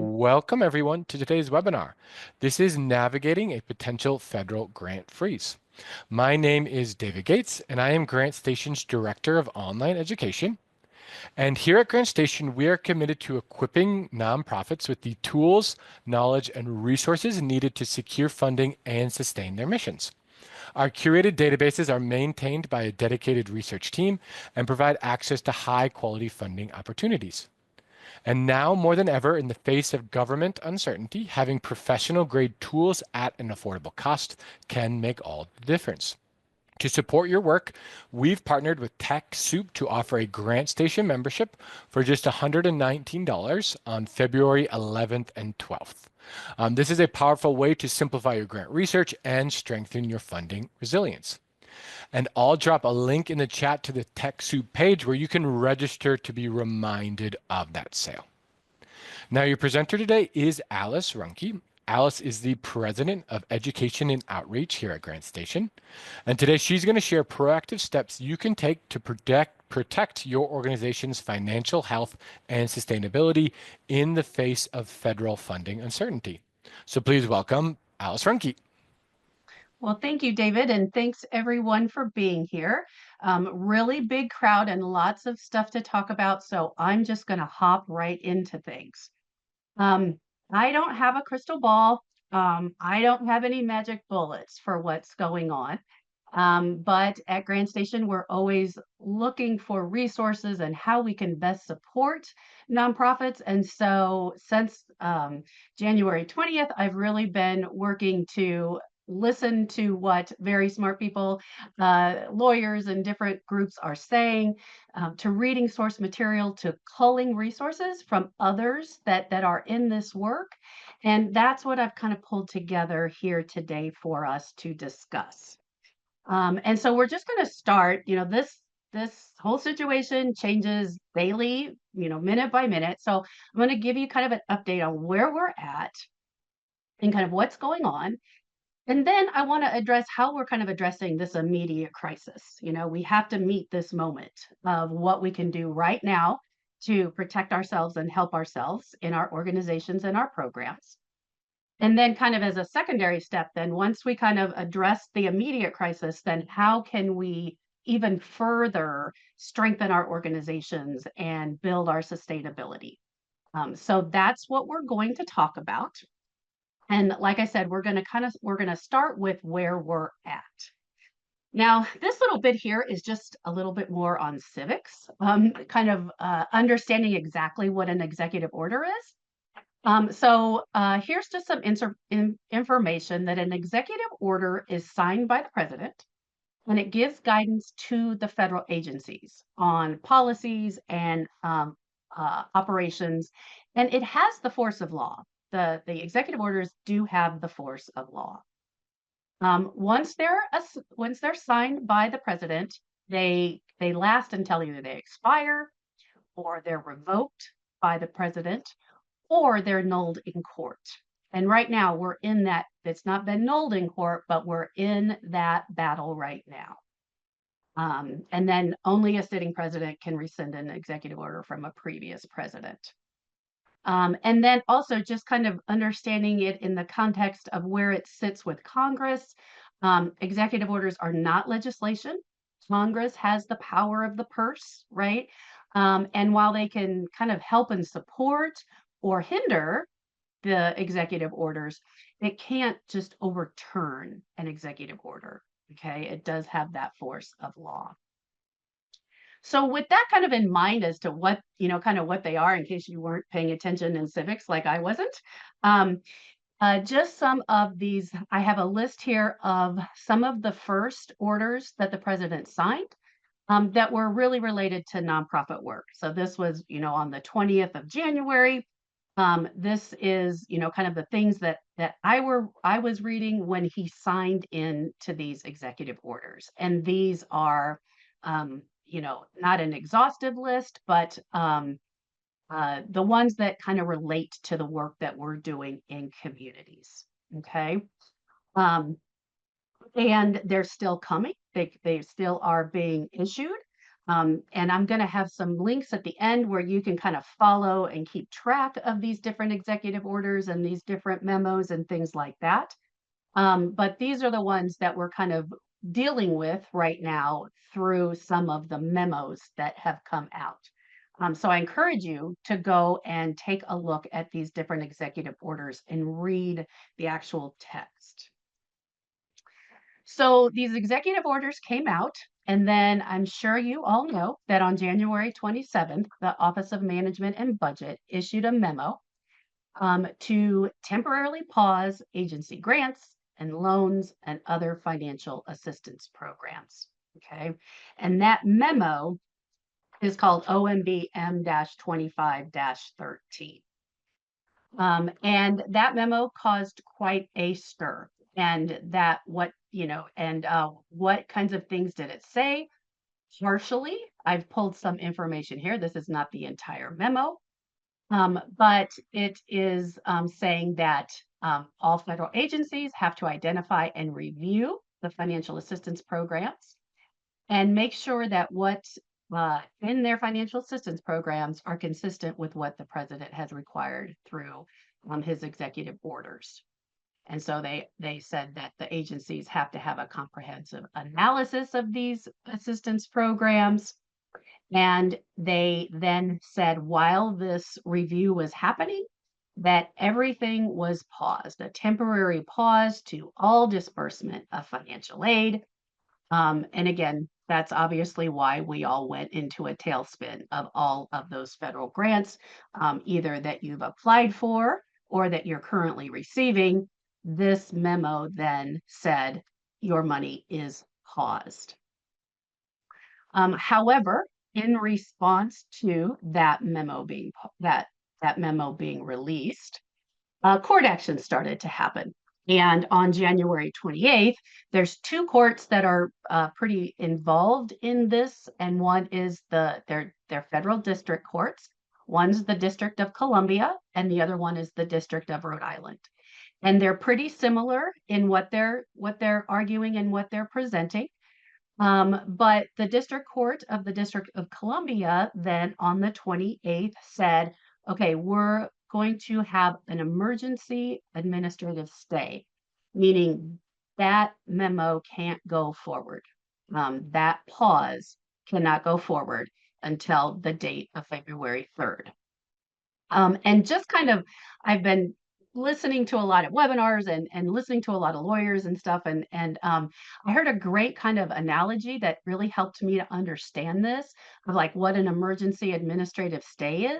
Welcome everyone to today's webinar. This is Navigating a Potential Federal Grant Freeze. My name is David Gates and I am GrantStation's Director of Online Education. And here at GrantStation, we are committed to equipping nonprofits with the tools, knowledge, and resources needed to secure funding and sustain their missions. Our curated databases are maintained by a dedicated research team and provide access to high quality funding opportunities. And now more than ever, in the face of government uncertainty, having professional grade tools at an affordable cost can make all the difference. To support your work, we've partnered with TechSoup to offer a GrantStation membership for just $119 on February 11th and 12th. This is a powerful way to simplify your grant research and strengthen your funding resilience. And I'll drop a link in the chat to the TechSoup page where you can register to be reminded of that sale. Now, your presenter today is Alice Ruhnke. Alice is the President of Education and Outreach here at GrantStation. And today she's going to share proactive steps you can take to protect your organization's financial health and sustainability in the face of federal funding uncertainty. So please welcome Alice Ruhnke. Well, thank you, David, and thanks everyone for being here. Really big crowd and lots of stuff to talk about, so I'm just going to hop right into things. I don't have a crystal ball. I don't have any magic bullets for what's going on. But at GrantStation, we're always looking for resources and how we can best support nonprofits. And so since January 20th, I've really been working to listen to what very smart people, lawyers and different groups are saying, to reading source material, to culling resources from others that are in this work. And that's what I've kind of pulled together here today for us to discuss. And so we're just going to start, this whole situation changes daily, minute by minute. So I'm going to give you kind of an update on where we're at and kind of what's going on. And then I want to address how we're kind of addressing this immediate crisis. We have to meet this moment of what we can do right now to protect ourselves and help ourselves in our organizations and our programs. And then kind of as a secondary step, then once we kind of address the immediate crisis, then how can we even further strengthen our organizations and build our sustainability? So that's what we're going to talk about. And like I said, we're going to start with where we're at. Now, this little bit here is just a little bit more on civics, kind of understanding exactly what an executive order is. So here's just some information that an executive order is signed by the president, and it gives guidance to the federal agencies on policies and operations, and it has the force of law. The executive orders do have the force of law. Once they're signed by the president, they last until either they expire, or they're revoked by the president, or they're nulled in court. And right now we're in that. It's not been nulled in court, but we're in that battle right now. And then only a sitting president can rescind an executive order from a previous president. And then also just kind of understanding it in the context of where it sits with Congress. Executive orders are not legislation. Congress has the power of the purse, right? And while they can kind of help and support or hinder the executive orders, it can't just overturn an executive order, okay? It does have that force of law. So with that kind of in mind as to what, kind of what they are, in case you weren't paying attention in civics like I wasn't, just some of these, I have a list here of some of the first orders that the president signed that were really related to nonprofit work. So this was, on the 20th of January. This is, kind of the things that I was reading when he signed into these executive orders. And these are, not an exhaustive list, but the ones that kind of relate to the work that we're doing in communities. Okay. And they're still coming. They still are being issued. And I'm going to have some links at the end where you can kind of follow and keep track of these different executive orders and these different memos and things like that. But these are the ones that we're kind of dealing with right now through some of the memos that have come out. So I encourage you to go and take a look at these different executive orders and read the actual text. So these executive orders came out, and then I'm sure you all know that on January 27th, the Office of Management and Budget issued a memo to temporarily pause agency grants and loans and other financial assistance programs. Okay. And that memo is called OMB M-25 13. And that memo caused quite a stir. And that what kinds of things did it say? Partially, I've pulled some information here. This is not the entire memo, but it is saying that all federal agencies have to identify and review the financial assistance programs and make sure that what in their financial assistance programs are consistent with what the president has required through his executive orders. And so they said that the agencies have to have a comprehensive analysis of these assistance programs. And they then said while this review was happening, that everything was paused, a temporary pause to all disbursement of financial aid. And again, that's obviously why we all went into a tailspin of all of those federal grants, either that you've applied for or that you're currently receiving. This memo then said your money is paused. However, in response to that memo being released, court action started to happen. And on January 28th, there's two courts that are pretty involved in this, and one is their federal district courts. One's the District of Columbia, and the other one is the District of Rhode Island. And they're pretty similar in what they're arguing and what they're presenting. But the District Court of the District of Columbia then on the 28th said, okay, we're going to have an emergency administrative stay, meaning that memo can't go forward. That pause cannot go forward until the date of February 3rd. And just kind of, I've been listening to a lot of webinars and listening to a lot of lawyers and stuff. And I heard a great kind of analogy that really helped me to understand this of like what an emergency administrative stay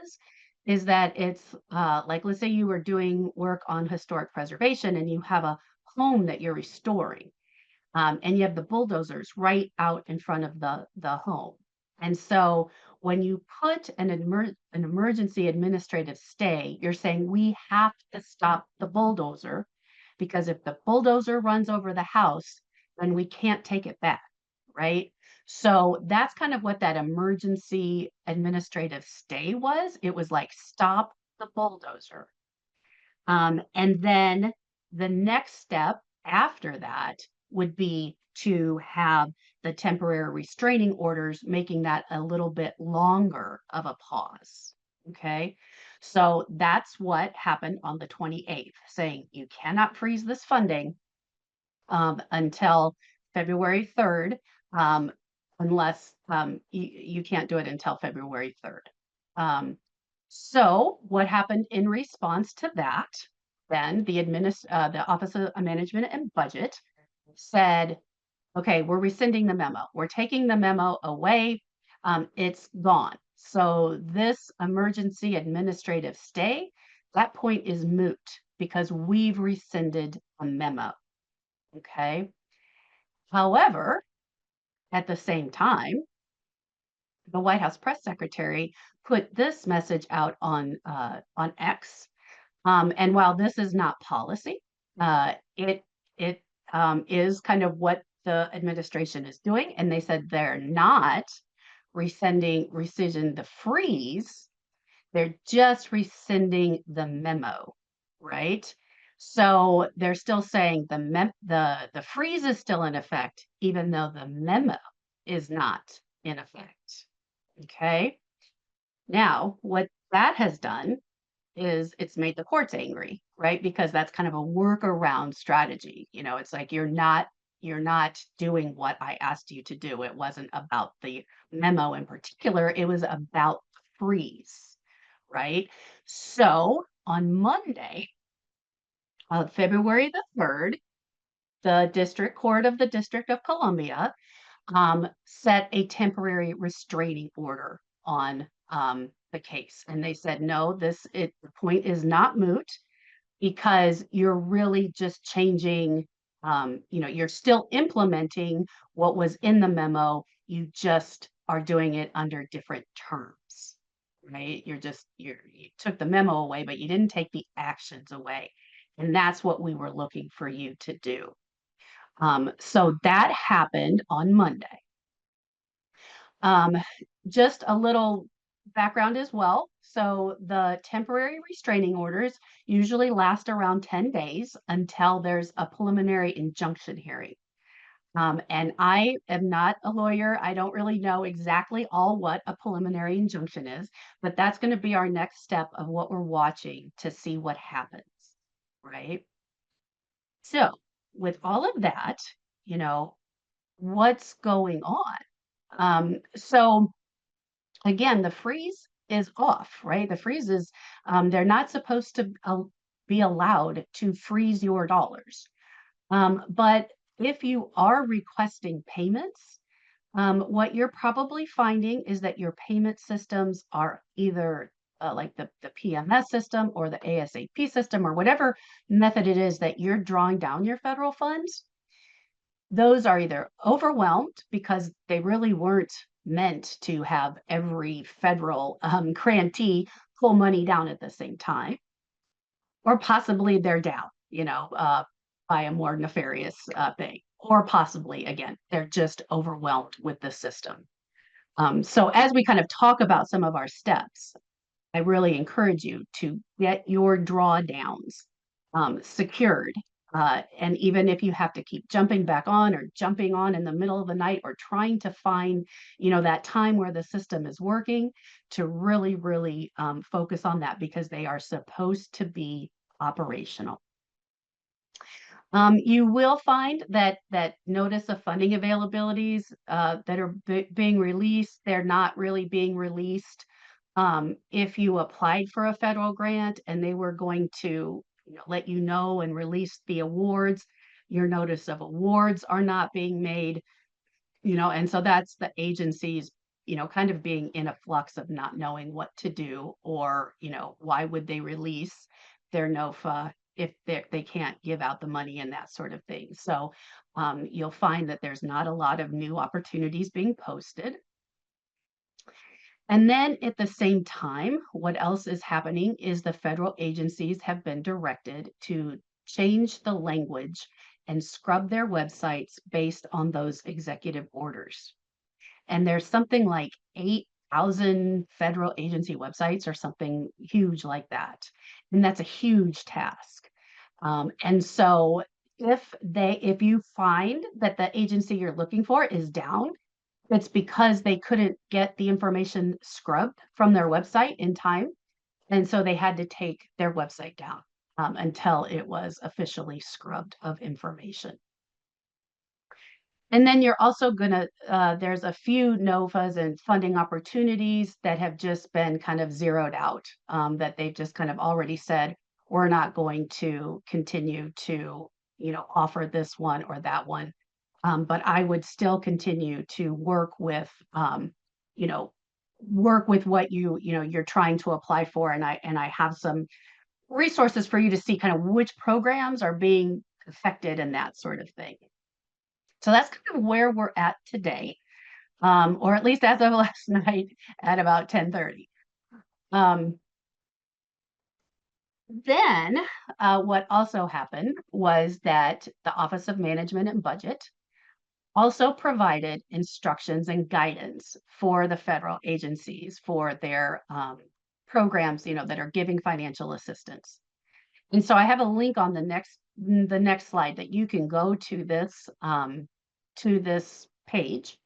is that it's like, let's say you were doing work on historic preservation and you have a home that you're restoring. And you have the bulldozers right out in front of the home. And so when you put an emergency administrative stay, you're saying we have to stop the bulldozer because if the bulldozer runs over the house, then we can't take it back, right? So that's kind of what that emergency administrative stay was. It was like stop the bulldozer. And then the next step after that would be to have the temporary restraining orders, making that a little bit longer of a pause. Okay. So that's what happened on the 28th, saying you cannot freeze this funding until February 3rd, unless you can't do it until February 3rd. So what happened in response to that? Then the Office of Management and Budget said, okay, we're rescinding the memo. We're taking the memo away. It's gone. So this emergency administrative stay, that point is moot because we've rescinded a memo. Okay. However, at the same time, the White House press secretary put this message out on X. And while this is not policy, it is kind of what the administration is doing. And they said they're not rescinding the freeze. They're just rescinding the memo, right? So they're still saying the freeze is still in effect, even though the memo is not. in effect. Okay. Now, what that has done is it's made the courts angry, right? Because that's kind of a workaround strategy. It's like you're not doing what I asked you to do. It wasn't about the memo in particular, it was about the freeze, right? So on Monday, February the 3rd, the District Court of the District of Columbia set a temporary restraining order on the case. And they said, no, the point is not moot because you're really just changing, you're still implementing what was in the memo. You just are doing it under different terms, right? You took the memo away, but you didn't take the actions away. And that's what we were looking for you to do. So that happened on Monday. Um, just a little background as well. So the temporary restraining orders usually last around 10 days until there's a preliminary injunction hearing. And I am not a lawyer. I don't really know exactly all what a preliminary injunction is, but that's going to be our next step of what we're watching to see what happens, right? So with all of that, you know, what's going on? So again, the freeze is off, right? The freeze is, they're not supposed to be allowed to freeze your dollars. But if you are requesting payments, what you're probably finding is that your payment systems are either like the PMS system or the ASAP system or whatever method it is that you're drawing down your federal funds. Those are either overwhelmed because they really weren't meant to have every federal grantee pull money down at the same time, or possibly they're down, by a more nefarious thing, or possibly, again, they're just overwhelmed with the system. So as we kind of talk about some of our steps, I really encourage you to get your drawdowns secured. And even if you have to keep jumping back on or jumping on in the middle of the night or trying to find, that time where the system is working, to really, really focus on that because they are supposed to be operational. You will find that notice of funding availabilities that are being released, they're not really being released. If you applied for a federal grant and they were going to let you know and release the awards, your notice of awards are not being made, and so that's the agencies, kind of being in a flux of not knowing what to do or, why would they release their NOFA if they can't give out the money and that sort of thing. So you'll find that there's not a lot of new opportunities being posted. And then at the same time, what else is happening is the federal agencies have been directed to change the language and scrub their websites based on those executive orders. And there's something like 8,000 federal agency websites or something huge like that. And that's a huge task. And so if you find that the agency you're looking for is down, it's because they couldn't get the information scrubbed from their website in time. And so they had to take their website down until it was officially scrubbed of information. And then you're also gonna, there's a few NOFAs and funding opportunities that have just been kind of zeroed out, that they've just kind of already said, we're not going to continue to, offer this one or that one. But I would still continue to you know, work with what you're trying to apply for. And I have some resources for you to see kind of which programs are being affected and that sort of thing. So that's kind of where we're at today, or at least as of last night at about 10:30. Um, then what also happened was that the Office of Management and Budget also provided instructions and guidance for the federal agencies for their programs, that are giving financial assistance. And so I have a link on the next slide that you can go to this page.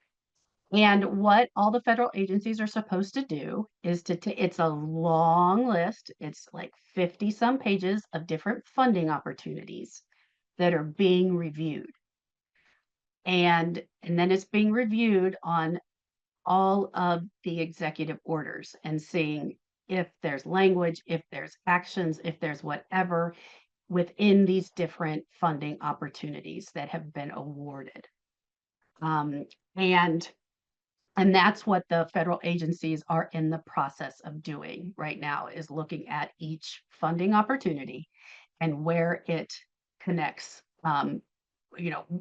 And what all the federal agencies are supposed to do is it's a long list. It's like 50 some pages of different funding opportunities that are being reviewed. And then it's being reviewed on all of the executive orders and seeing if there's language, if there's actions, if there's whatever within these different funding opportunities that have been awarded. Um, and and that's what the federal agencies are in the process of doing right now, is looking at each funding opportunity and where it connects,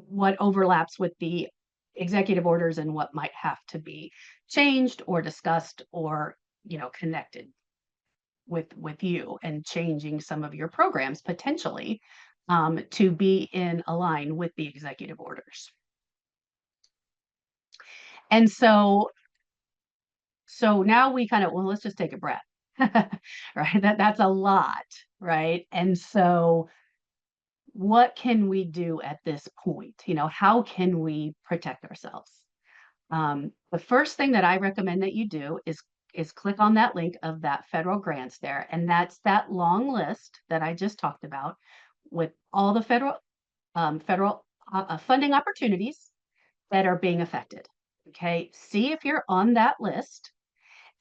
what overlaps with the executive orders and what might have to be changed or discussed or, connected with you and changing some of your programs potentially to be in align with the executive orders. And so now we kind of, well, let's just take a breath. Right? That's a lot, right? And so what can we do at this point? How can we protect ourselves? The first thing that I recommend that you do is click on that link of that federal grants there, and that's that long list that I just talked about with all the federal funding opportunities that are being affected. Okay, see if you're on that list,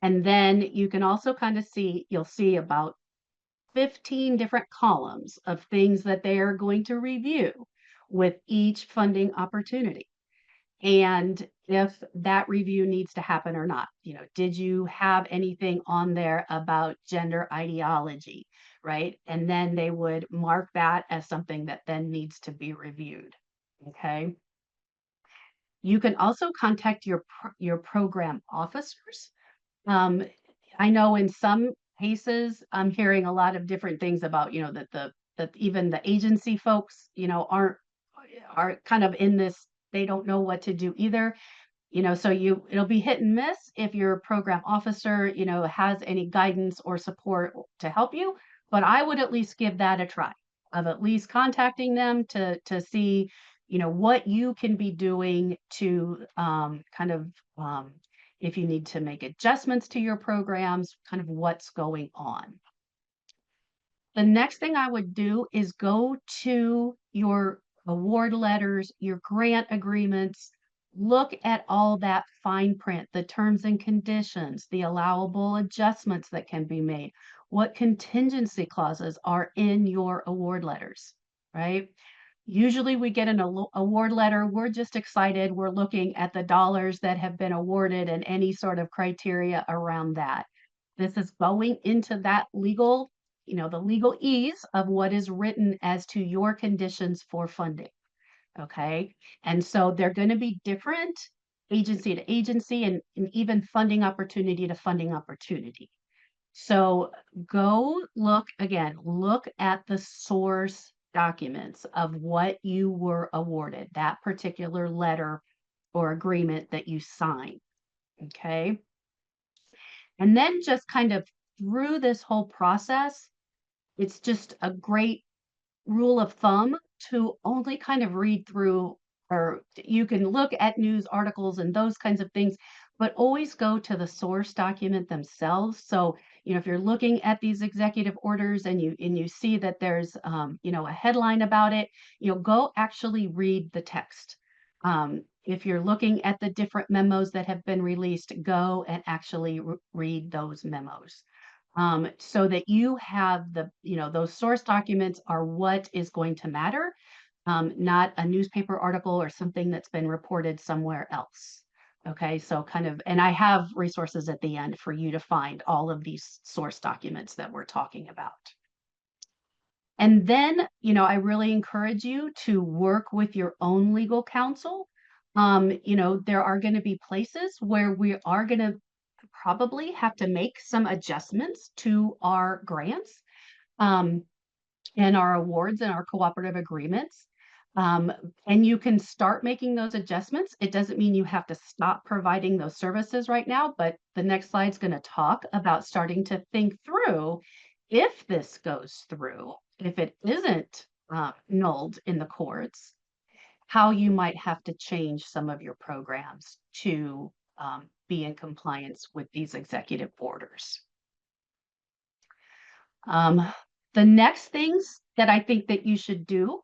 and then you can also kind of you'll see about 15 different columns of things that they are going to review with each funding opportunity. And if that review needs to happen or not. Did you have anything on there about gender ideology, right? And then they would mark that as something that then needs to be reviewed. Okay. You can also contact your program officers. um, I know in some cases, I'm hearing a lot of different things about, that even the agency folks, are kind of in this, they don't know what to do either. So it'll be hit and miss if your program officer, has any guidance or support to help you, but I would at least give that a try of at least contacting them to see, what you can be doing to kind of if you need to make adjustments to your programs, kind of what's going on. The next thing I would do is go to your award letters, your grant agreements, look at all that fine print, the terms and conditions, the allowable adjustments that can be made, what contingency clauses are in your award letters, right? Usually we get an award letter, we're just excited, we're looking at the dollars that have been awarded and any sort of criteria around that. This is going into that the legal ease of what is written as to your conditions for funding. Okay. And so they're going to be different agency to agency and even funding opportunity to funding opportunity. So look at the source documents of what you were awarded, that particular letter or agreement that you signed. Okay. And then just kind of through this whole process, it's just a great rule of thumb to only kind of read through, or you can look at news articles and those kinds of things, but always go to the source document themselves. So, if you're looking at these executive orders and you see that there's a headline about it, go actually read the text. If you're looking at the different memos that have been released, go and actually read those memos so that you have those source documents are what is going to matter, not a newspaper article or something that's been reported somewhere else. Okay, so and I have resources at the end for you to find all of these source documents that we're talking about. And then, I really encourage you to work with your own legal counsel. There are going to be places where we are going to probably have to make some adjustments to our grants um, and our awards and our cooperative agreements. And you can start making those adjustments. It doesn't mean you have to stop providing those services right now, but the next slide is going to talk about starting to think through if this goes through, if it isn't nulled in the courts, how you might have to change some of your programs to be in compliance with these executive orders. Um, the next things that I think that you should do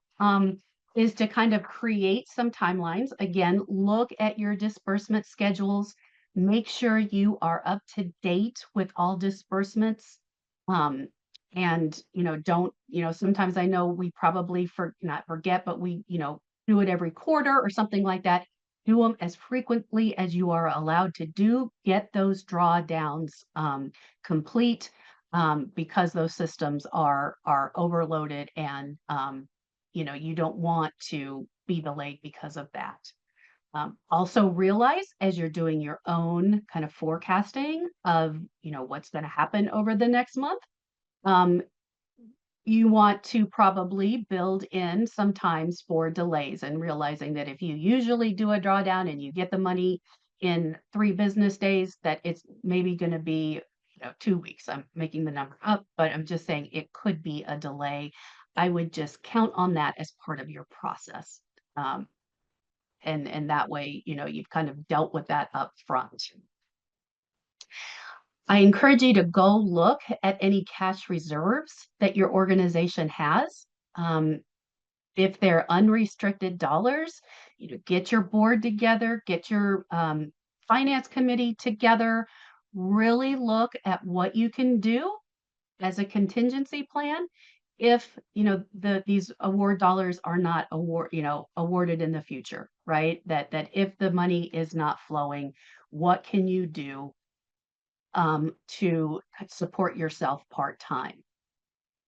is to kind of create some timelines. Again, look at your disbursement schedules. Make sure you are up to date with all disbursements. Um, and don't, sometimes I know we probably not forget, but we, do it every quarter or something like that. Do them as frequently as you are allowed to do. Get those drawdowns complete, because those systems are overloaded, and you don't want to be delayed because of that. Also realize, as you're doing your own kind of forecasting of what's going to happen over the next month, um, you want to probably build in some times for delays, and realizing that if you usually do a drawdown and you get the money in 3 business days, that it's maybe going to be 2 weeks. I'm making the number up, but I'm just saying it could be a delay. I would just count on that as part of your process. Um, and that way, you've kind of dealt with that up front. I encourage you to go look at any cash reserves that your organization has. Um, if they're unrestricted dollars, get your board together, get your finance committee together, really look at what you can do as a contingency plan if these award dollars are not awarded in the future, right? That if the money is not flowing, what can you do to support yourself part-time?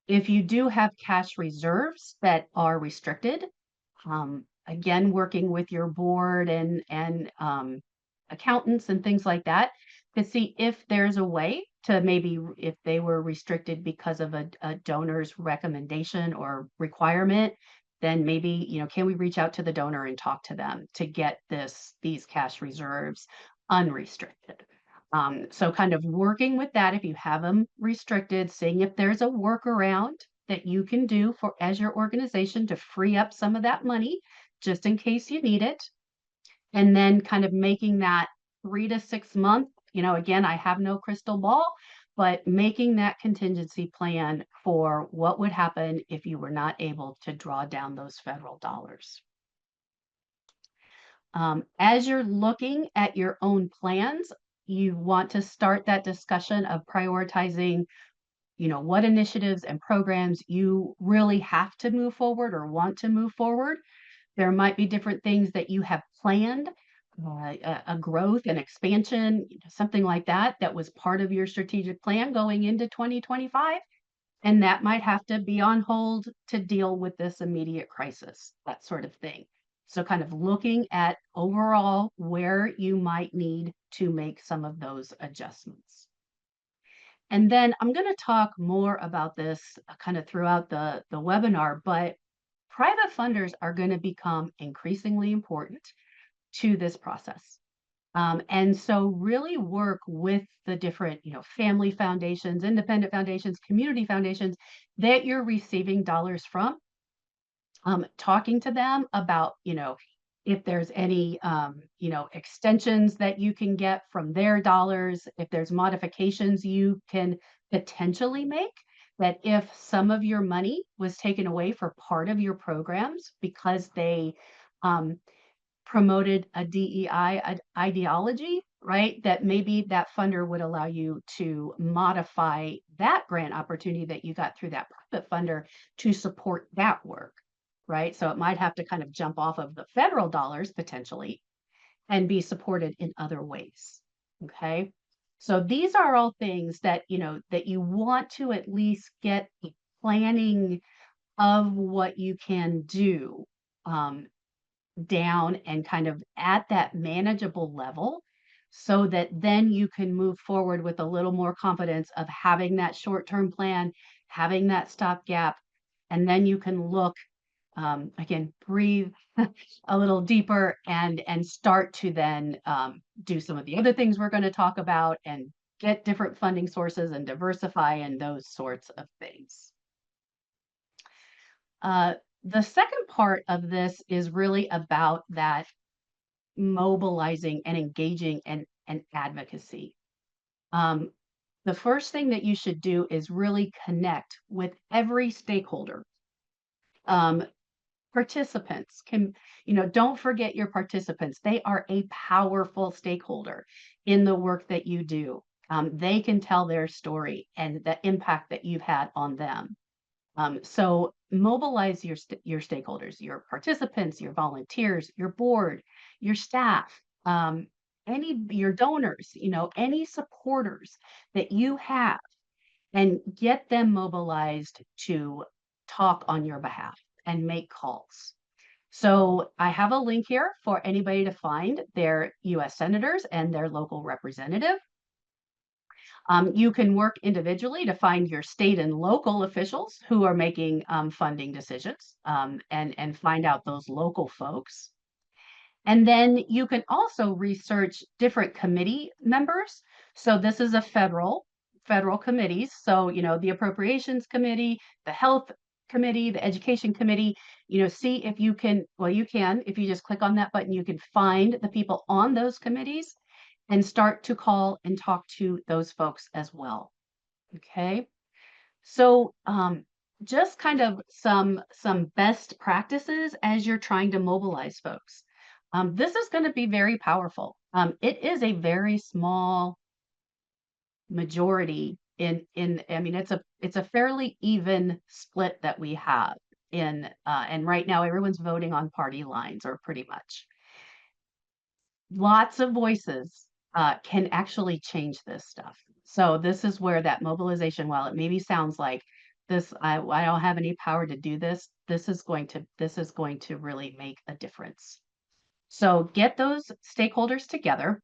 If you do have cash reserves that are restricted, again, working with your board and accountants and things like that, to see if there's a way to, maybe if they were restricted because of a donor's recommendation or requirement, then maybe, can we reach out to the donor and talk to them to get these cash reserves unrestricted? So kind of working with that, if you have them restricted, seeing if there's a workaround that you can do for as your organization to free up some of that money just in case you need it. And then kind of making that 3 to 6 month, again, I have no crystal ball, but making that contingency plan for what would happen if you were not able to draw down those federal dollars. As you're looking at your own plans, you want to start that discussion of prioritizing, what initiatives and programs you really have to move forward or want to move forward. There might be different things that you have planned, a growth and expansion, something like that, that was part of your strategic plan going into 2025. And that might have to be on hold to deal with this immediate crisis, that sort of thing. So kind of looking at overall where you might need to make some of those adjustments. And then I'm going to talk more about this kind of throughout the webinar, but private funders are going to become increasingly important to this process. And so really work with the different, family foundations, independent foundations, community foundations that you're receiving dollars from, talking to them about, if there's any, extensions that you can get from their dollars, if there's modifications you can potentially make, that if some of your money was taken away for part of your programs because they um, promoted a DEI ideology, right? That maybe that funder would allow you to modify that grant opportunity that you got through that private funder to support that work, right? So it might have to kind of jump off of the federal dollars potentially and be supported in other ways. Okay. So these are all things that, that you want to at least get a planning of what you can do down and kind of at that manageable level, so that then you can move forward with a little more confidence of having that short-term plan, having that stopgap, and then you can look, again, breathe a little deeper and start to then do some of the other things we're going to talk about and get different funding sources and diversify and those sorts of things. The second part of this is really about that mobilizing and engaging and and advocacy. Um, the first thing that you should do is really connect with every stakeholder. Um, Participants can, don't forget your participants. They are a powerful stakeholder in the work that you do. They can tell their story and the impact that you've had on them. So mobilize your stakeholders, your participants, your volunteers, your board, your staff, any your donors, any supporters that you have, and get them mobilized to talk on your behalf and make calls. So I have a link here for anybody to find their US senators and their local representative. You can work individually to find your state and local officials who are making funding decisions, and find out those local folks. And then you can also research different committee members. So this is a federal committees. So, the Appropriations Committee, the Health Committee, the Education Committee, see if you can, well, you can, if you just click on that button, you can find the people on those committees and start to call and talk to those folks as well. Okay. So, just kind of some best practices as you're trying to mobilize folks. This is going to be very powerful. It is a very small majority in. I mean, it's a fairly even split that we have in, and right now everyone's voting on party lines, or pretty much. Lots of voices can actually change this stuff. So this is where that mobilization, while it maybe sounds like this, I don't have any power to do this. This is going to really make a difference. So get those stakeholders together.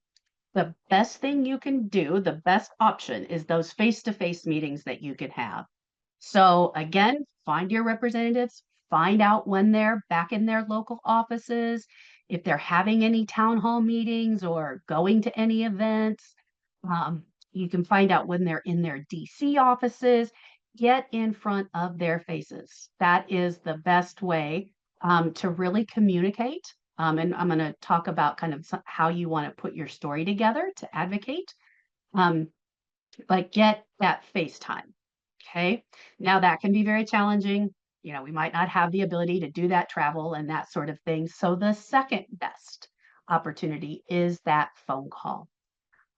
The best thing you can do, the best option, is those face-to-face meetings that you can have. So again, find your representatives, find out when they're back in their local offices, if they're having any town hall meetings or going to any events. You can find out when they're in their DC offices. Get in front of their faces. That is the best way to really communicate. And I'm going to talk about kind of how you want to put your story together to advocate. Um, but get that face time. Okay. Now that can be very challenging. We might not have the ability to do that travel and that sort of thing. So the second best opportunity is that phone call.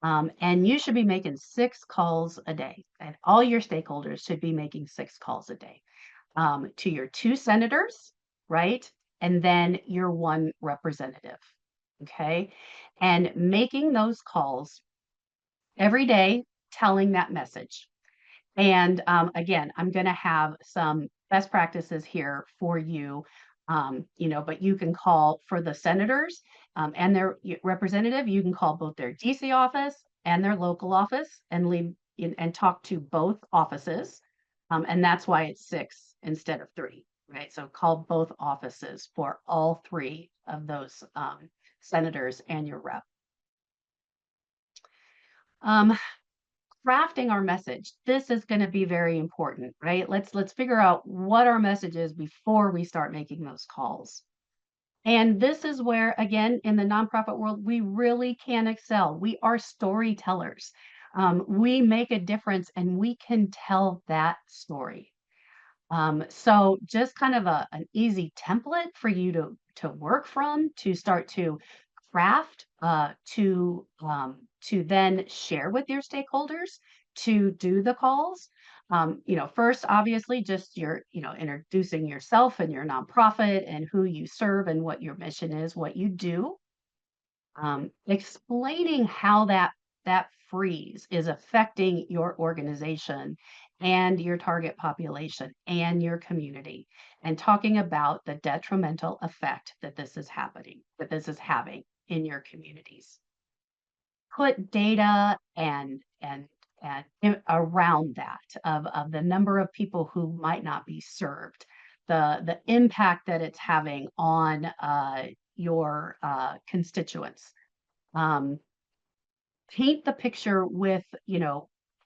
And you should be making 6 calls a day, and all your stakeholders should be making 6 calls a day, to your 2 senators, right? And then your 1 representative. Okay. And making those calls every day, telling that message. And again, I'm going to have some best practices here for you. But you can call for the senators and their representative. You can call both their DC office and their local office and leave and talk to both offices. And that's why it's 6 instead of 3, right? So call both offices for all 3 of those senators and your rep. Um, Crafting our message. This is going to be very important, right? Let's figure out what our message is before we start making those calls. And this is where, again, in the nonprofit world, we really can excel. We are storytellers. We make a difference, and we can tell that story. So just kind of an easy template for you to work from, to start to craft, to then share with your stakeholders to do the calls. First, obviously, just your, introducing yourself and your nonprofit and who you serve and what your mission is, what you do. Explaining how that freeze is affecting your organization and your target population and your community, and talking about the detrimental effect that this is having in your communities. Put data and around that of the number of people who might not be served, the impact that it's having on your constituents. Paint the picture with,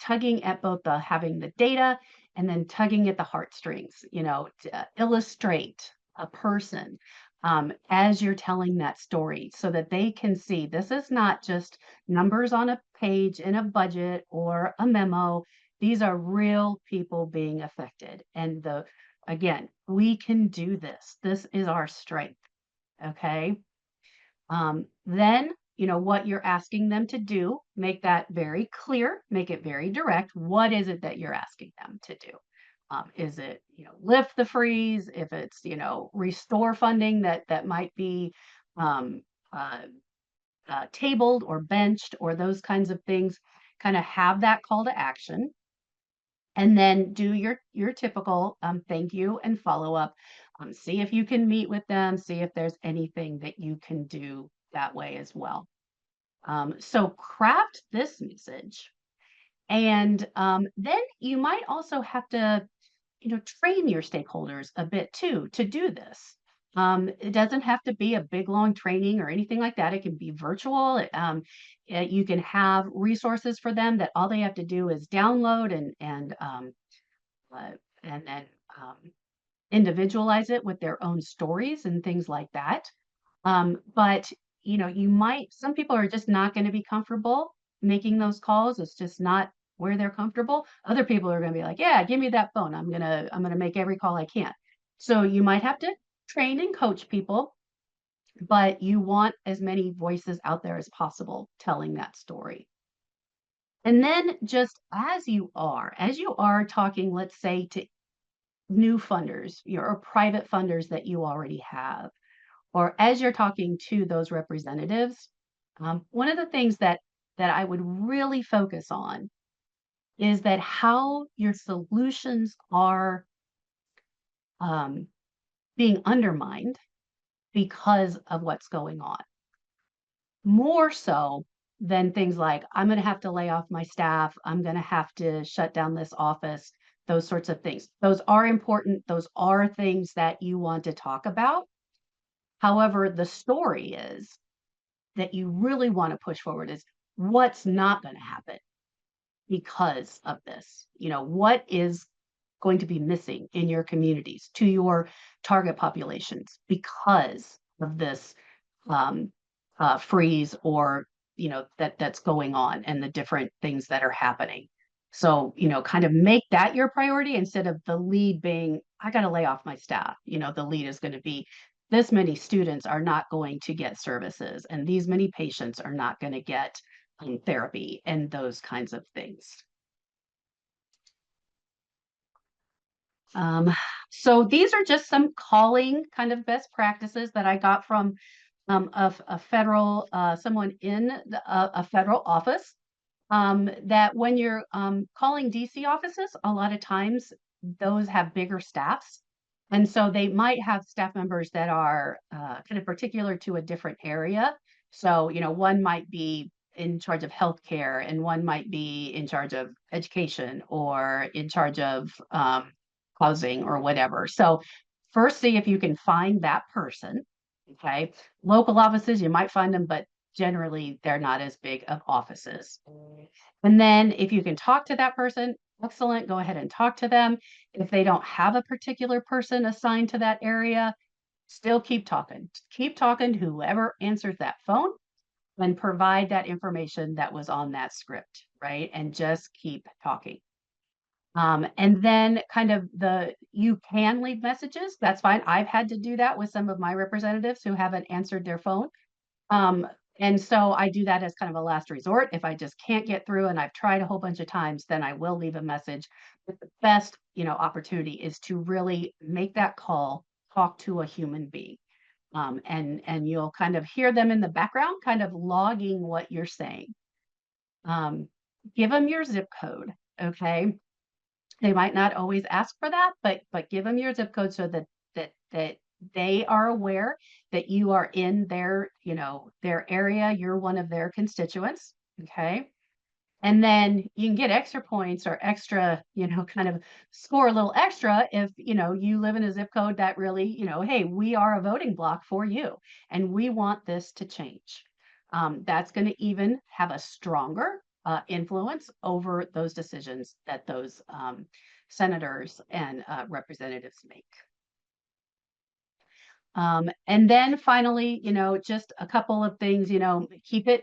tugging at both having the data and then tugging at the heartstrings, to illustrate a person, as you're telling that story so that they can see this is not just numbers on a page in a budget or a memo. These are real people being affected. And again, we can do this. This is our strength. Okay. Then, what you're asking them to do, make that very clear, make it very direct. What is it that you're asking them to do? Is it, lift the freeze? If it's, restore funding that might be um, uh, tabled or benched or those kinds of things, kind of have that call to action. And then do your typical thank you and follow up. See if you can meet with them, see if there's anything that you can do that way as well. So craft this message. And then you might also have to, train your stakeholders a bit too to do this. It doesn't have to be a big long training or anything like that. It can be virtual. You can have resources for them that all they have to do is download uh, and then um, individualize it with their own stories and things like that. But some people are just not going to be comfortable making those calls. It's just not where they're comfortable. Other people are going to be like, yeah, give me that phone. I'm going to make every call I can. So you might have to train and coach people, but you want as many voices out there as possible telling that story. And then just as you are talking, let's say to new funders, your private funders that you already have, or as you're talking to those representatives, one of the things that I would really focus on is that how your solutions are um, being undermined because of what's going on. More so than things like, I'm going to have to lay off my staff, I'm going to have to shut down this office, those sorts of things. Those are important. Those are things that you want to talk about. However, the story is that you really want to push forward is what's not going to happen because of this. What is going to be missing in your communities to your target populations because of this um, freeze or that's going on and the different things that are happening. So kind of make that your priority instead of the lead being I got to lay off my staff. The lead is going to be this many students are not going to get services and these many patients are not going to get therapy and those kinds of things. Um, so these are just some calling kind of best practices that I got from a federal someone in a federal office. That when you're calling DC offices, a lot of times those have bigger staffs. And so they might have staff members that are kind of particular to a different area. So, one might be in charge of healthcare and one might be in charge of education or in charge of housing or whatever. So first see if you can find that person. Okay. Local offices, you might find them, but generally they're not as big of offices. And then if you can talk to that person, excellent, go ahead and talk to them. If they don't have a particular person assigned to that area, still keep talking. Keep talking to whoever answers that phone and provide that information that was on that script, right? And just keep talking. And then kind of you can leave messages. That's fine. I've had to do that with some of my representatives who haven't answered their phone. Um, and so I do that as kind of a last resort. If I just can't get through and I've tried a whole bunch of times, then I will leave a message. But the best, opportunity is to really make that call, talk to a human being. And you'll kind of hear them in the background, kind of logging what you're saying. Um, give them your zip code. Okay. They might not always ask for that, but give them your zip code so that they are aware that you are in their area, you're one of their constituents, okay? And then you can get extra points or extra, kind of score a little extra if, you live in a zip code that really, hey, we are a voting block for you and we want this to change. That's going to even have a stronger influence over those decisions that those senators and representatives make. And then finally, just a couple of things,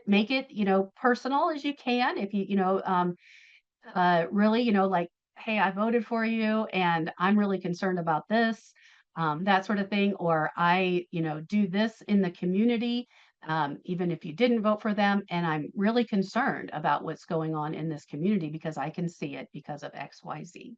make it, personal as you can. If really, like, hey, I voted for you and I'm really concerned about this, that sort of thing. Or I, do this in the community, even if you didn't vote for them. And I'm really concerned about what's going on in this community because I can see it because of XYZ.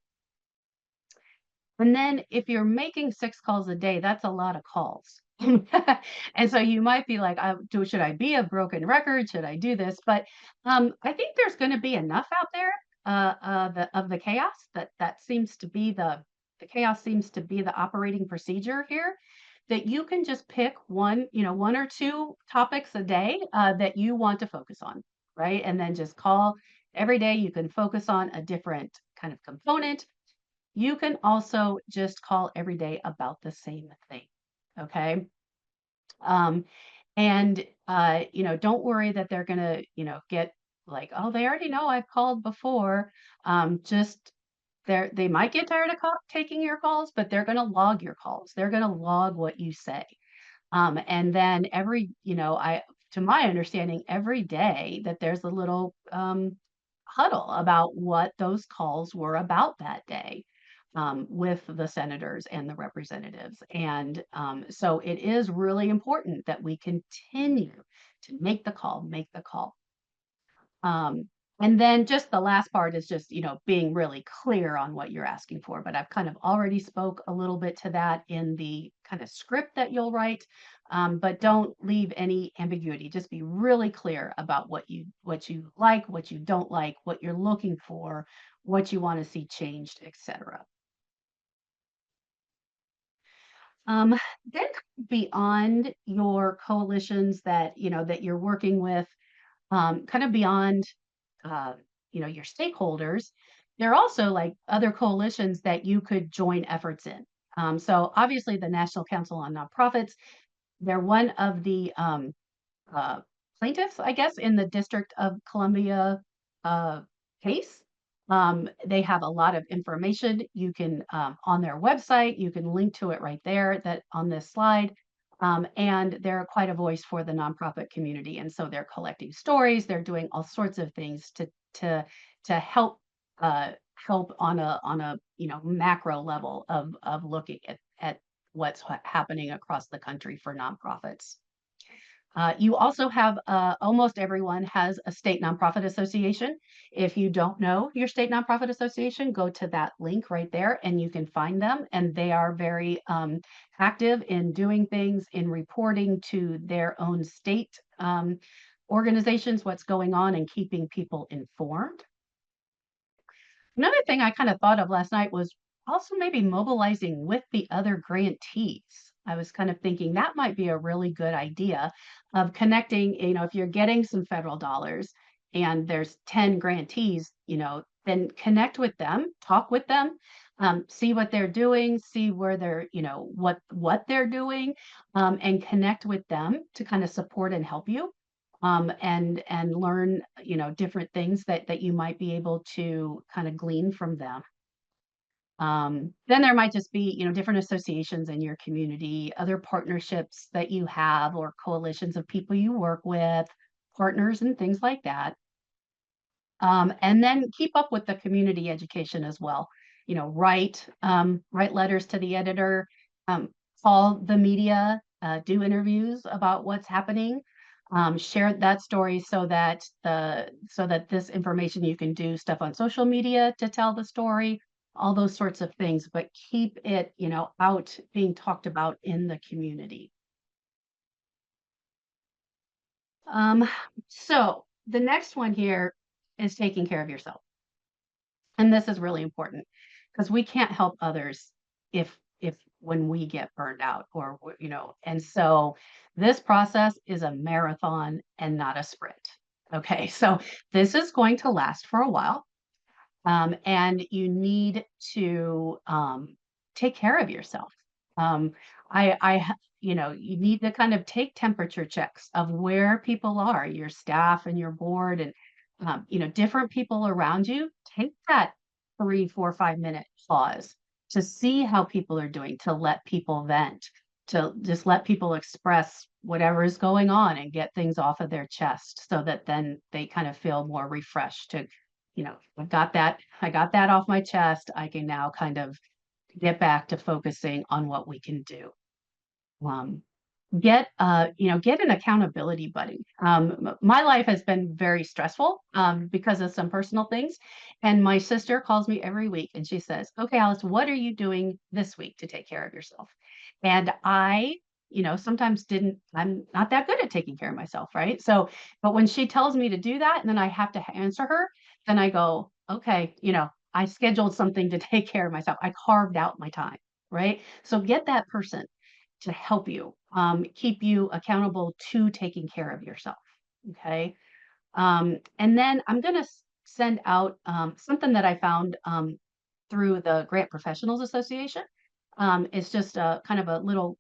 And then if you're making 6 calls a day, that's a lot of calls. And so you might be like, should I be a broken record? Should I do this? But I think there's going to be enough out there of the chaos that seems to be the chaos seems to be the operating procedure here, that you can just pick one or two topics a day that you want to focus on, right? And then just call every day. You can focus on a different kind of component. You can also just call every day about the same thing. Okay. Um, and don't worry that they're gonna, get like, oh, they already know I've called before. Just they might get tired of taking your calls, but they're gonna log your calls. They're gonna log what you say. And then to my understanding, every day that there's a little huddle about what those calls were about that day, with the senators and the representatives. And so it is really important that we continue to make the call, make the call. Um, and then just the last part is just, being really clear on what you're asking for. But I've kind of already spoke a little bit to that in the kind of script that you'll write. But don't leave any ambiguity. Just be really clear about what you like, what you don't like, what you're looking for, what you want to see changed, etc. Um, then beyond your coalitions that you're working with, kind of beyond uh, your stakeholders, there are also like other coalitions that you could join efforts in. So obviously the National Council on Nonprofits, they're one of the uh, plaintiffs, I guess, in the District of Columbia uh, case. They have a lot of information. You can on their website, you can link to it right there that on this slide. And they're quite a voice for the nonprofit community. And so they're collecting stories. They're doing all sorts of things to to help help on a macro level of looking at what's happening across the country for nonprofits. You also have almost everyone has a state nonprofit association. If you don't know your state nonprofit association, go to that link right there and you can find them. And they are very active in doing things, in reporting to their own state organizations what's going on and keeping people informed. Another thing I kind of thought of last night was also maybe mobilizing with the other grantees. I was kind of thinking that might be a really good idea of connecting, if you're getting some federal dollars and there's 10 grantees, then connect with them, talk with them, see what they're doing, see where they're, what they're doing, and connect with them to kind of support and help you, and learn different things that you might be able to kind of glean from them. Then there might just be different associations in your community, other partnerships that you have, or coalitions of people you work with, partners and things like that. And then keep up with the community education as well. Write letters to the editor, um, call the media, do interviews about what's happening, share that story so that this information, you can do stuff on social media to tell the story, all those sorts of things, but keep it, out being talked about in the community. Um, so the next one here is taking care of yourself. And this is really important because we can't help others if when we get burned out and so this process is a marathon and not a sprint. Okay, so this is going to last for a while, and you need to take care of yourself. Um, you need to kind of take temperature checks of where people are, your staff and your board, and different people around you. Take that 3, 4, 5 minute pause to see how people are doing, to let people vent. to just let people express whatever is going on and get things off of their chest so that then they kind of feel more refreshed to, I got that off my chest. I can now kind of get back to focusing on what we can do. Um, get an accountability buddy. My life has been very stressful because of some personal things, and my sister calls me every week and she says, "Okay, Alice, what are you doing this week to take care of yourself?" And I, sometimes didn't. I'm not that good at taking care of myself, right? So, but when she tells me to do that, and then I have to answer her, then I go, "Okay, I scheduled something to take care of myself. I carved out my time." Right. So get that person to help you, keep you accountable to taking care of yourself. Okay. And then I'm going to send out something that I found through the Grant Professionals Association. It's just a kind of a little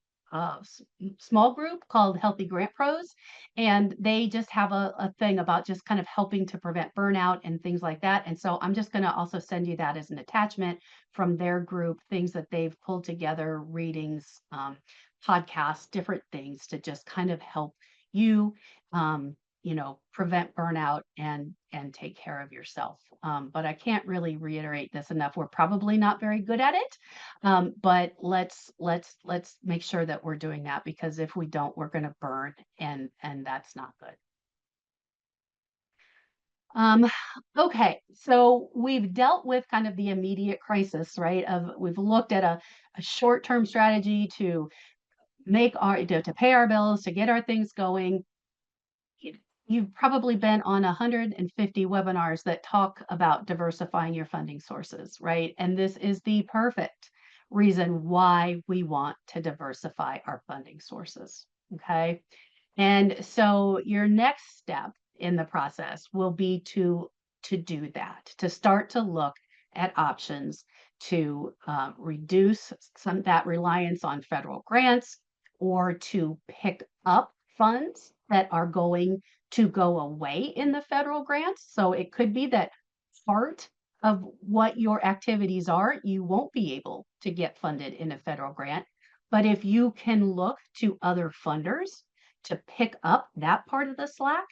small group called Healthy Grant Pros, and they just have a thing about just kind of helping to prevent burnout and things like that. And so I'm just going to also send you that as an attachment from their group, things that they've pulled together, readings, podcasts, different things to just kind of help you. Prevent burnout and take care of yourself. But I can't really reiterate this enough. We're probably not very good at it, but let's make sure that we're doing that, because if we don't, we're going to burn, and that's not good. Um, okay, so we've dealt with kind of the immediate crisis, right? We've looked at a short-term strategy to to pay our bills, to get our things going. you- You've probably been on 150 webinars that talk about diversifying your funding sources, right? And this is the perfect reason why we want to diversify our funding sources. Okay. And so your next step in the process will be to do that, to start to look at options to reduce some that reliance on federal grants, or to pick up funds that are going to go away in the federal grants. So it could be that part of what your activities are, you won't be able to get funded in a federal grant. But if you can look to other funders to pick up that part of the slack,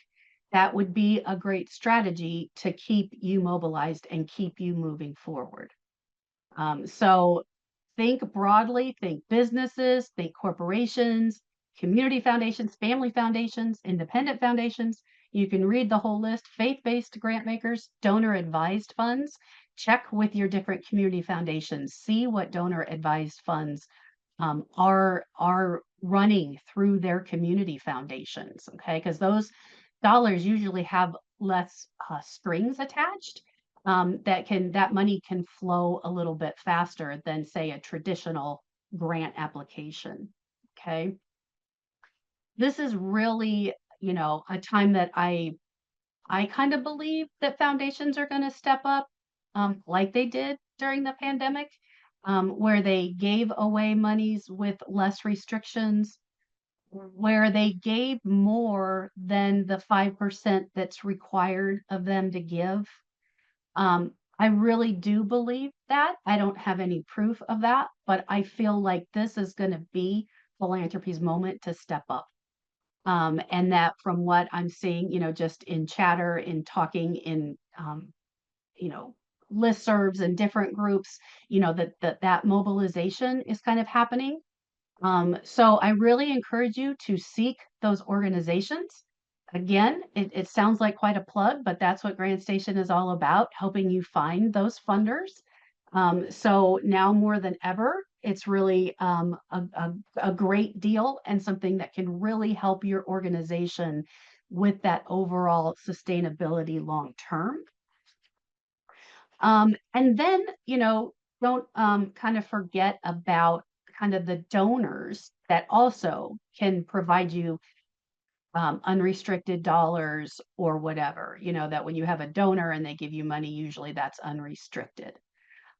that would be a great strategy to keep you mobilized and keep you moving forward. So think broadly, think businesses, think corporations, community foundations, family foundations, independent foundations. You can read the whole list: faith-based grant makers, donor advised funds. Check with your different community foundations, see what donor advised funds are running through their community foundations. Okay, because those dollars usually have less strings attached. That money can flow a little bit faster than, say, a traditional grant application. Okay, this is really, a time that I kind of believe that foundations are going to step up, like they did during the pandemic, where they gave away monies with less restrictions, where they gave more than the 5% that's required of them to give. I really do believe that. I don't have any proof of that, but I feel like this is going to be philanthropy's moment to step up. And that, from what I'm seeing, just in chatter, in talking, in you know, listservs and different groups, that mobilization is kind of happening. So I really encourage you to seek those organizations. Again, it sounds like quite a plug, but that's what GrantStation is all about, helping you find those funders. So now more than ever, it's really a great deal and something that can really help your organization with that overall sustainability long term. And then, don't kind of forget about kind of the donors that also can provide you unrestricted dollars or whatever. That when you have a donor and they give you money, usually that's unrestricted.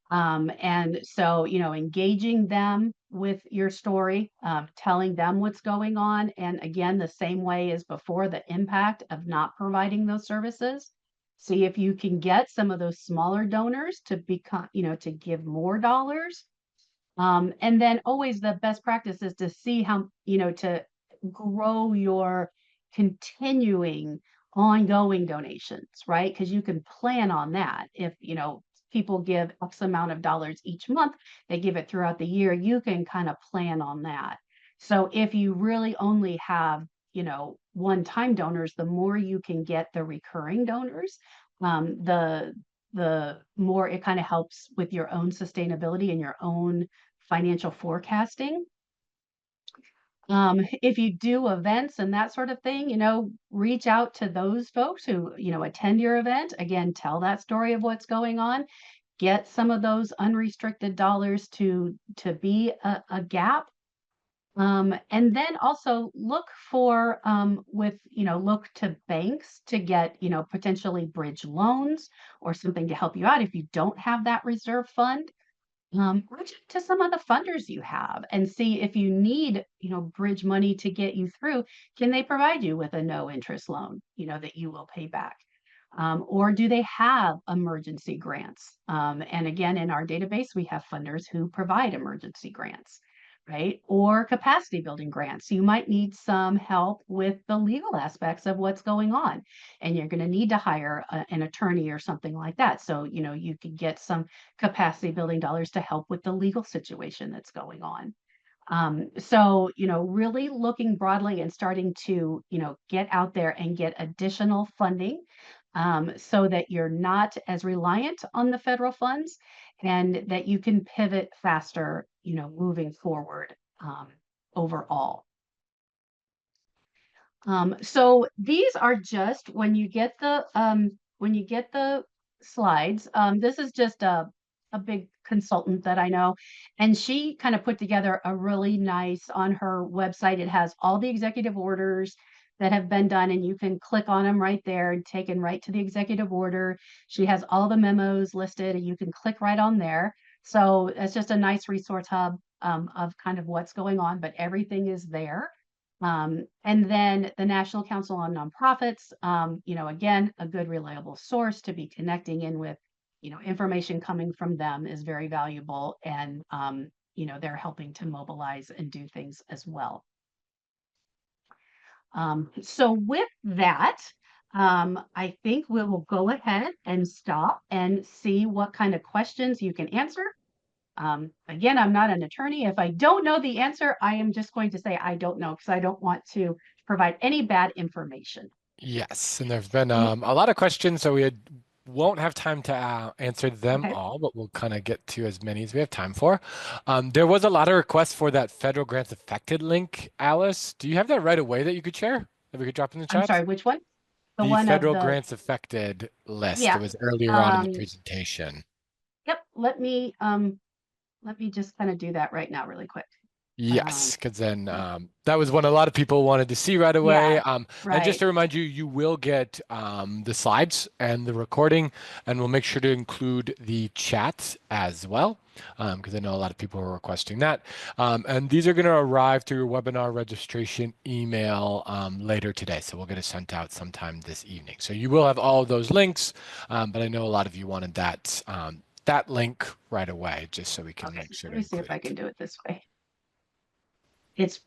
And so, engaging them with your story, telling them what's going on. And again, the same way as before, the impact of not providing those services. See if you can get some of those smaller donors to become, to give more dollars. And then always the best practice is to see how, to grow your continuing ongoing donations, right? Because you can plan on that. If, people give X amount of dollars each month, they give it throughout the year, you can kind of plan on that. So if you really only have, one-time donors, the more you can get the recurring donors, the more it kind of helps with your own sustainability and your own financial forecasting. If you do events and that sort of thing, reach out to those folks who, attend your event. Again, tell that story of what's going on. Get some of those unrestricted dollars to be a gap. And then also look for look to banks to get, potentially bridge loans or something to help you out if you don't have that reserve fund. Reach out to some of the funders you have and see if you need, bridge money to get you through. Can they provide you with a no interest loan, that you will pay back? Or do they have emergency grants? And again, in our database, we have funders who provide emergency grants, right? Or capacity building grants. You might need some help with the legal aspects of what's going on, and you're going to need to hire an attorney or something like that. So, you could get some capacity building dollars to help with the legal situation that's going on. So, really looking broadly and starting to, get out there and get additional funding, so that you're not as reliant on the federal funds and that you can pivot faster, moving forward, overall. So these are just when you get the slides, this is just a big consultant that I know, and she kind of put together a really nice on her website. It has all the executive orders that have been done, and you can click on them right there and taken right to the executive order. She has all the memos listed, and you can click right on there. So it's just a nice resource hub of kind of what's going on, but everything is there. And then the National Council on Nonprofits, again, a good reliable source to be connecting in with, information coming from them is very valuable. And, they're helping to mobilize and do things as well. So with that, I think we will go ahead and stop and see what kind of questions you can answer. Again, I'm not an attorney. If I don't know the answer, I am just going to say I don't know because I don't want to provide any bad information. Yes, and there's been Mm, a lot of questions, so won't have time to answer them okay, all, but we'll kind of get to as many as we have time for. There was a lot of requests for that federal grants affected link, Alice. Do you have that right away that you could share that we could drop in the I'm chat? sorry, which one? The The one of federal the, grants affected list. It yeah. was earlier on in the Um, presentation. yep, let me just kind of do that right now really quick. Um, Yes, because then that was one a lot of people wanted to see right away. yeah, And just right. to remind you, you will get the slides and the recording, and we'll make sure to include the chat as well, because I know a lot of people are requesting that. And these are going to arrive through your webinar registration email later today, so we'll get it sent out sometime this evening. So you will have all of those links, but I know a lot of you wanted that link right away, just so we can Okay, make sure let to me see if include I it. can do it this way. It's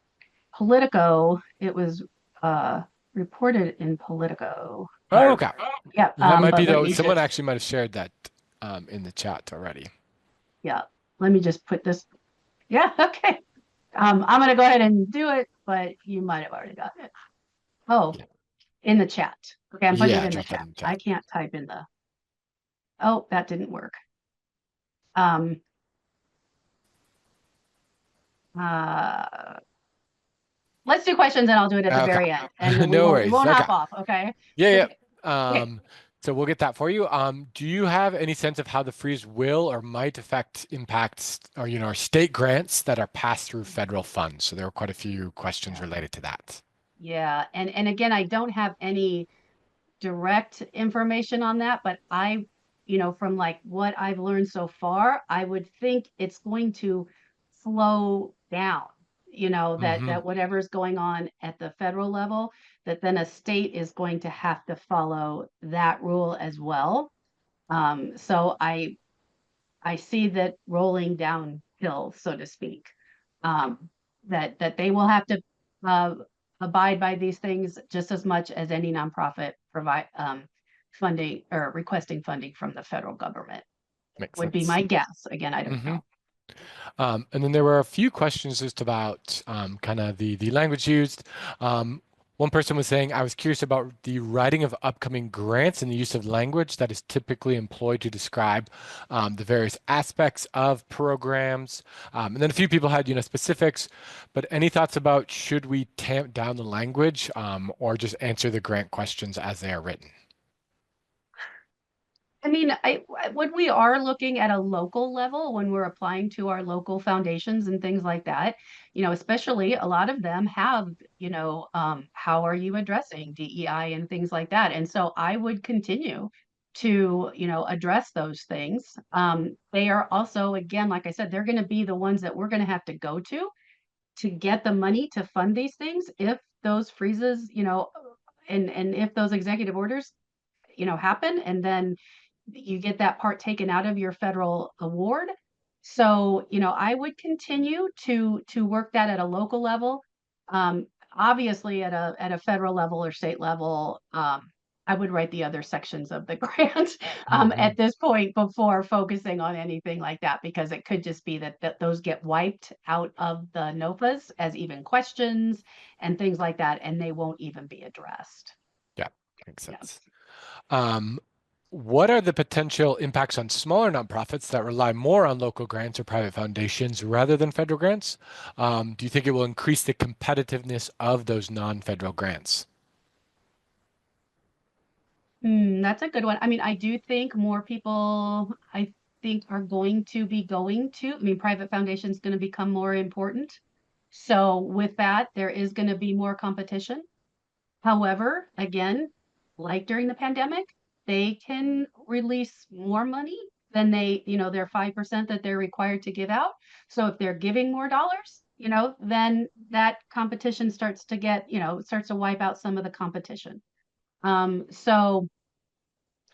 Politico. It was reported in Politico. Oh, Or okay. yeah, That might be but let though. me Someone just actually might have shared that in the chat already. yeah, let me just put this. Yeah, okay. I'm gonna go ahead and do it, but you might have already gotten it. Oh, Yeah, in the chat. Okay, I'm putting it yeah, in the drop that chat. in the I chat. can't type in the. Oh, that didn't work. Um, uh, let's do questions and I'll do it at the Okay, very end, and no we worries. won't Okay, hop off. Okay. yeah, Okay. yeah. Okay. So we'll get that for you. Do you have any sense of how the freeze will or might affect impacts or our state grants that are passed through federal funds? So there were quite a few questions Yeah. related to that. Yeah. And again, I don't have any direct information on that, but from like what I've learned so far, I would think it's going to slow down, Hmm. that whatever's going on at the federal level, that then a state is going to have to follow that rule as well. So I see that rolling down hill, so to speak. Um, that they will have to uh, abide by these things just as much as any nonprofit provide funding or requesting funding from the federal government Makes would be sense. my guess. Again, I don't Hmm. know. And then there were a few questions just about kind of the language used. Um, One person was saying, I was curious about the writing of upcoming grants and the use of language that is typically employed to describe the various aspects of programs. And then a few people had, specifics, but any thoughts about should we tamp down the language or just answer the grant questions as they are written? I mean, when we are looking at a local level, when we're applying to our local foundations and things like that, especially a lot of them have, how are you addressing DEI and things like that. And so I would continue to, address those things. They are also, again, like I said, they're going to be the ones that we're going to have to go to get the money to fund these things if those freezes, and if those executive orders happen, and then you get that part taken out of your federal award. So, I would continue to work that at a local level. Um, Obviously at a federal level or state level, I would write the other sections of the grant Hmm. at this point before focusing on anything like that, because it could just be that those get wiped out of the NOFAs as even questions and things like that, and they won't even be addressed. Yeah, makes Yeah. sense. Um, what are the potential impacts on smaller nonprofits that rely more on local grants or private foundations rather than federal grants? Do you think it will increase the competitiveness of those non-federal grants? That's a good one. I mean, I do think more people, I think, are going to be going to, I mean, private foundation is going to become more important. So with that, there is going to be more competition. However, again, like during the pandemic, they can release more money than their 5% that they're required to give out. So if they're giving more dollars, then that competition starts to starts to wipe out some of the competition. So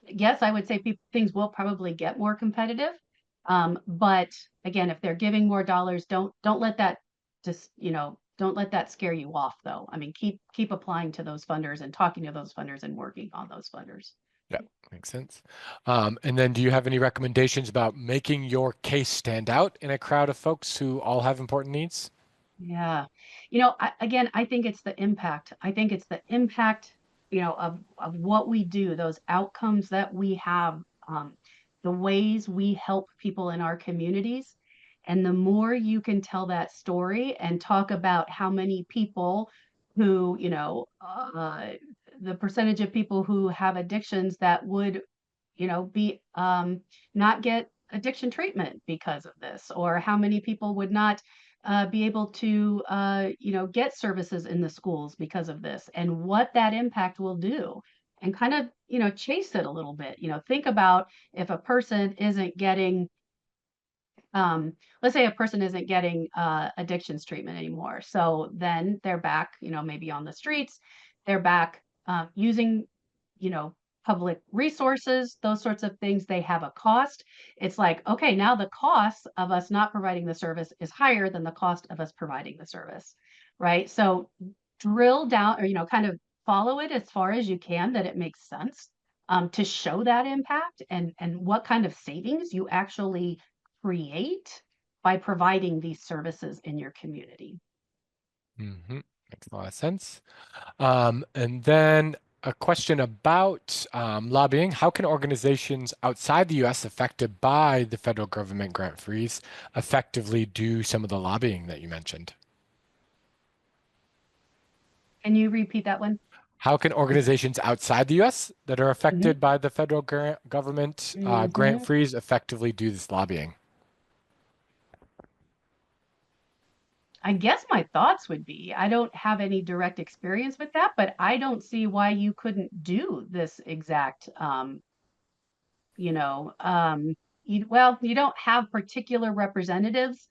yes, I would say things will probably get more competitive. But again, if they're giving more dollars, don't let that don't let that scare you off though. I mean, keep applying to those funders and talking to those funders and working on those funders. Yeah, makes sense. And then do you have any recommendations about making your case stand out in a crowd of folks who all have important needs? Yeah. Again, I think it's the impact. I think it's the impact, of what we do, those outcomes that we have, the ways we help people in our communities. And the more you can tell that story and talk about how many people who, the percentage of people who have addictions that would, be not get addiction treatment because of this, or how many people would not be able to, get services in the schools because of this, and what that impact will do, and kind of, chase it a little bit. Think about if a person isn't getting, let's say a person isn't getting addictions treatment anymore. So then they're back, maybe on the streets, they're back using, you know, public resources, those sorts of things. They have a cost. It's like, okay, now the cost of us not providing the service is higher than the cost of us providing the service, right? So drill down, or, kind of follow it as far as you can that it makes sense, to show that impact and what kind of savings you actually create by providing these services in your community. Hmm. Makes a lot of sense. And then a question about lobbying. How can organizations outside the US affected by the federal government grant freeze effectively do some of the lobbying that you mentioned? Can you repeat that one? How can organizations outside the US that are Mhm. affected by the federal government grant Mhm. freeze effectively do this lobbying? I guess my thoughts would be, I don't have any direct experience with that, but I don't see why you couldn't do this exact, you know, well, you don't have particular representatives,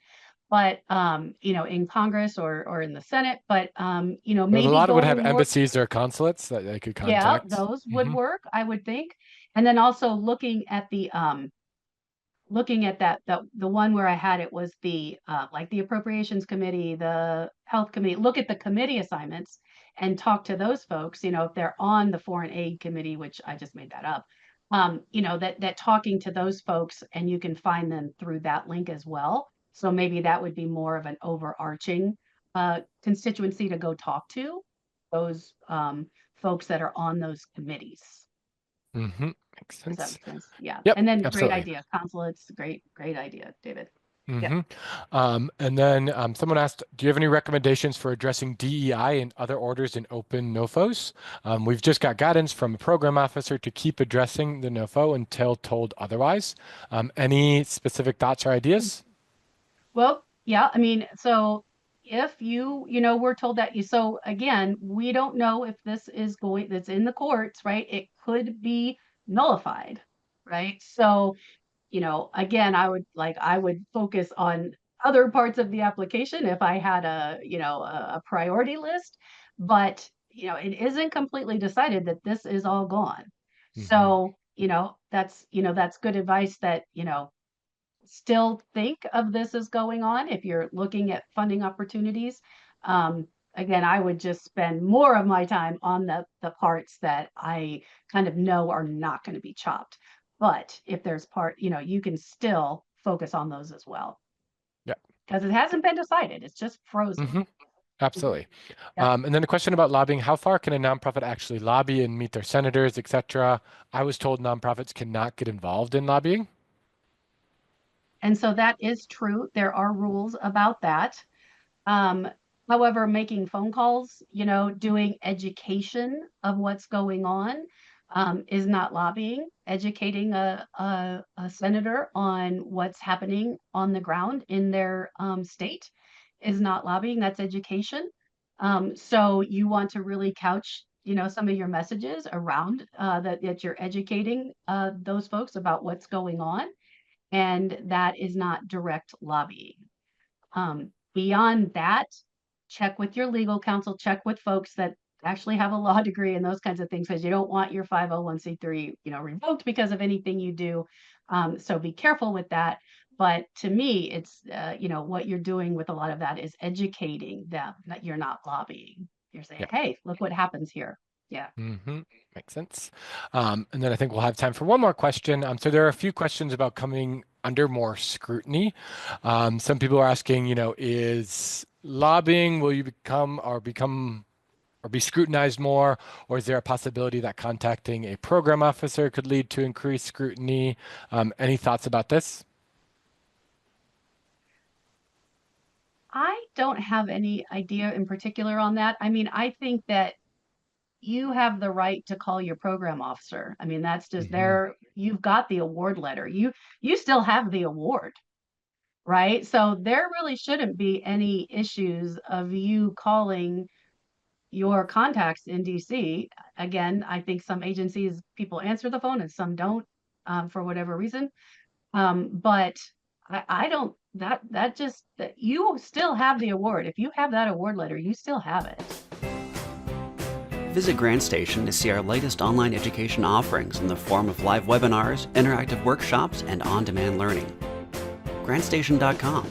but, in Congress or in the Senate, but, But a maybe lot of would go have and work. embassies or consulates that they could Yeah, contact. those would Hmm. work, I would think. And then also looking at looking at that, the one where I had it was the like the appropriations committee, the health committee. Look at the committee assignments and talk to those folks. If they're on the foreign aid committee, which I just made that up. That talking to those folks, and you can find them through that link as well. So maybe that would be more of an overarching constituency to go talk to those folks that are on those committees. Makes Does that sense. make sense? Yeah. Yep, And then great absolutely. idea. Consulates, great idea, David. Yeah. And then someone asked, do you have any recommendations for addressing DEI and other orders in open NOFOs? We've just got guidance from a program officer to keep addressing the NOFO until told otherwise. Any specific thoughts or ideas? Well, yeah, I mean, so if we're told that so again, we don't know if this is that's in the courts, right? It could be nullified, right? So, again, I would focus on other parts of the application if I had a priority list, but it isn't completely decided that this is all gone. Hmm. So, that's good advice that, still think of this as going on if you're looking at funding opportunities. Again, I would just spend more of my time on the parts that I kind of know are not going to be chopped. But if there's you can still focus on those as well Yeah. because it hasn't been decided. It's just frozen. Hmm. Mhm. Absolutely. Yep. And then a question about lobbying. How far can a nonprofit actually lobby and meet their senators, etc.? I was told nonprofits cannot get involved in lobbying. And so that is true. There are rules about that. Um, However, making phone calls, doing education of what's going on is not lobbying. Educating a senator on what's happening on the ground in their state is not lobbying. That's education. So you want to really couch, some of your messages around that you're educating those folks about what's going on, and that is not direct lobbying. Beyond that, check with your legal counsel, check with folks that actually have a law degree and those kinds of things, because you don't want your 501c3, revoked because of anything you do. So be careful with that. But to me, it's, what you're doing with a lot of that is educating them that you're not lobbying. You're saying, Yeah. hey, look what happens here. Yeah. Hmm. Makes sense. And then I think we'll have time for one more question. So there are a few questions about coming under more scrutiny. Some people are asking, is lobbying, will you become or be scrutinized more, or is there a possibility that contacting a program officer could lead to increased scrutiny? Any thoughts about this? I don't have any idea in particular on that. I mean, I think that you have the right to call your program officer. I mean, that's just Hmm. there. You've got the award letter. You still have the award, right? So there really shouldn't be any issues of you calling your contacts in DC. Again, I think some agencies people answer the phone and some don't for whatever reason. But I don't that just that you still have the award. If you have that award letter, you still have it. Visit GrantStation to see our latest online education offerings in the form of live webinars, interactive workshops, and on-demand learning. GrantStation.com.